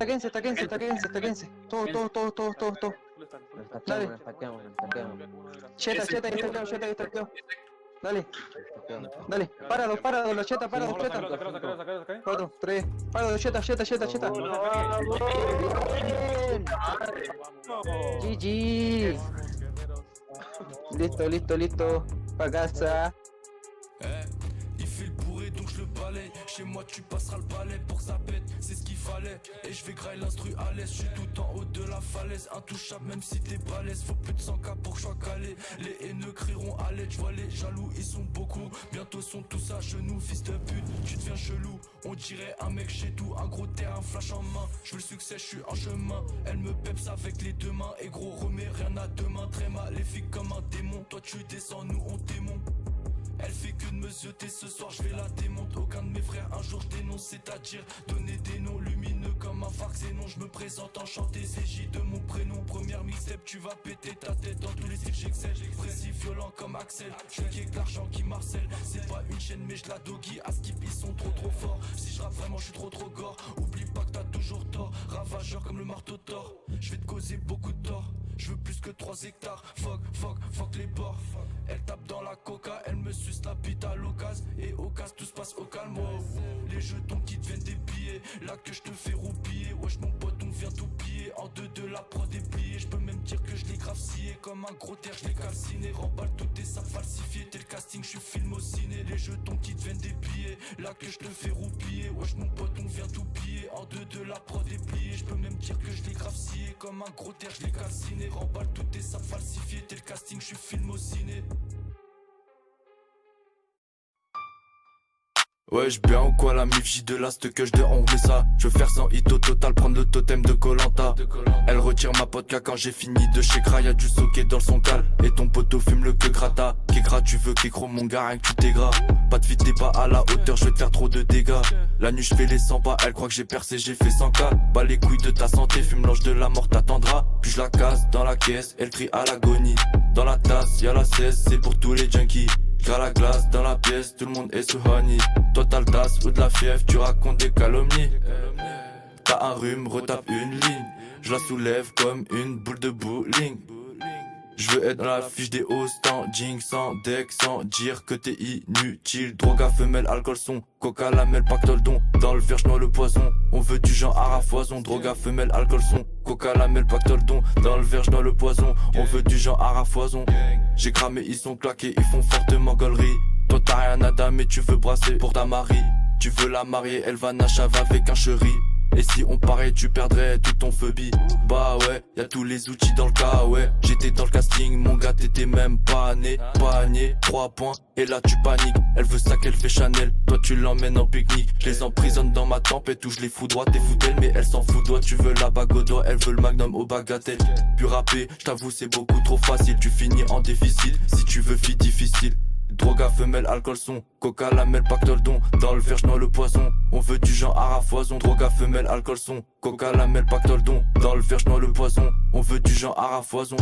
Taquense. Todo. Dale. Le estaqueamos. Cheta, que Dale. Páralo, la cheta, páralo. 4, 3, páralo, cheta. GG. Listo. Pa' casa. Il fait le bourré donc je le balaye. Chez moi tu passeras le balai pour que ça pète, c'est ce qu'il fallait. Et je vais grailler l'instru à l'aise, je suis tout en haut de la falaise. Intouchable même si t'es balèze, faut plus de 100K pour que je sois calé. Les haineux crieront à l'aide, je vois les jaloux, ils sont beaucoup. Bientôt sont tous à genoux, fils de pute, tu deviens chelou. On dirait un mec chez tout, un gros terrain, flash en main. Je veux le succès, je suis en chemin. Elle me peps avec les deux mains. Et gros remets rien à deux mains, très mal, les filles comme un démon. Toi tu descends, nous on démonte. Elle fait que de me zioter, ce soir je vais la démonter. Aucun de mes frères un jour je dénonce, c'est-à-dire donner des noms lumineux comme un phare xénon. Je me présente enchanté, c'est J de mon prénom. Première mixtape, tu vas péter ta tête dans tous les styles j'excelle. Précis violent comme Axel, je suis avec l'argent qui marcelle. C'est pas une chaîne mais je la doggy, à skip ils sont trop forts. Si je rappe vraiment je suis trop gore. Oublie pas que t'as toujours tort, ravageur comme le marteau Thor. Je vais te causer beaucoup de tort. Je veux plus que 3 hectares, fuck les bords. Elle tape dans la coca, elle me suce la bite à l'occasion. Et au casse tout se passe au calme, wow. Les jetons qui deviennent des billets, là que je te fais roupiller. Wesh mon pote on vient tout piller, en deux de la prod est pliée. Je peux même dire que je l'ai grave scié, comme un gros terre je l'ai calciné. Remballe tout et ça falsifié, t'es le casting, je suis film au ciné. Les jetons qui deviennent des billets, là que je te fais roupiller. Wesh mon pote on vient tout piller, en deux de la prod est pliée. Je peux même dire que je l'ai grave scié, comme un gros terre je l'ai calciné. Remballe tout et ça falsifié, t'es le casting, je suis film au ciné. Wesh bien ou quoi la mif J de l'ast que je de on met ça. Je veux faire 100 hit au total, prendre le totem de Koh-Lanta. Elle retire ma vodka quand j'ai fini de chez Kra. Y'a du soquet dans le son cal. Et ton poteau fume le que grata. Qu'écra tu veux qu'écro mon gars rien que tu t'égras. Pas de vite t'es pas à la hauteur, je vais te faire trop de dégâts. La nuit je fais les 100 pas, elle croit que j'ai percé, j'ai fait 100K. Bas les couilles de ta santé, fume l'ange de la mort t'attendra. Puis je la casse dans la caisse, elle crie à l'agonie. Dans la tasse y'a la 16, c'est pour tous les junkies. Gras la glace dans la pièce, tout le monde est sous honey. Toi t'as le tasse ou de la fièvre, tu racontes des calomnies. T'as un rhume, retape une ligne. Je la soulève comme une boule de bowling. Je veux être dans la fiche des hauts standing, sans deck, sans dire que t'es inutile. Drogue à femelle, alcool son, coca, lamelle, pactole don. Dans le verre, j'noie le poison, on veut du genre à foison. Drogue à femelle, alcool son, coca, lamelle, pactole don. Dans le verre, j'noie le poison, on veut du genre à foison. J'ai cramé, ils sont claqués, ils font fortement gaulerie. Toi t'as rien à damer, tu veux brasser pour ta Marie. Tu veux la marier, elle va nachave avec un chéri. Et si on paraît tu perdrais tout ton phobie. Bah ouais, y'a tous les outils dans le cas, ouais. J'étais dans le casting, mon gars t'étais même pas né. Panier, 3 points, et là tu paniques. Elle veut ça qu'elle fait Chanel, toi tu l'emmènes en pique-nique. Je les emprisonne dans ma tempête où je les fous droit. T'es fou d'elle mais elle s'en fout toi. Tu veux la bague au doigt, elle veut le magnum au bagatelle. Puis rapper, j't'avoue c'est beaucoup trop facile. Tu finis en déficit, si tu veux fille difficile. Drogue à femelle, alcool son, coca, lamelle, pactole don. Dans le verre, j'noie le poison, on veut du genre à foison. Drogue à femelle, alcool son, coca, lamelle, pactole don. Dans le verre, j'noie le poison, on veut du genre à foison.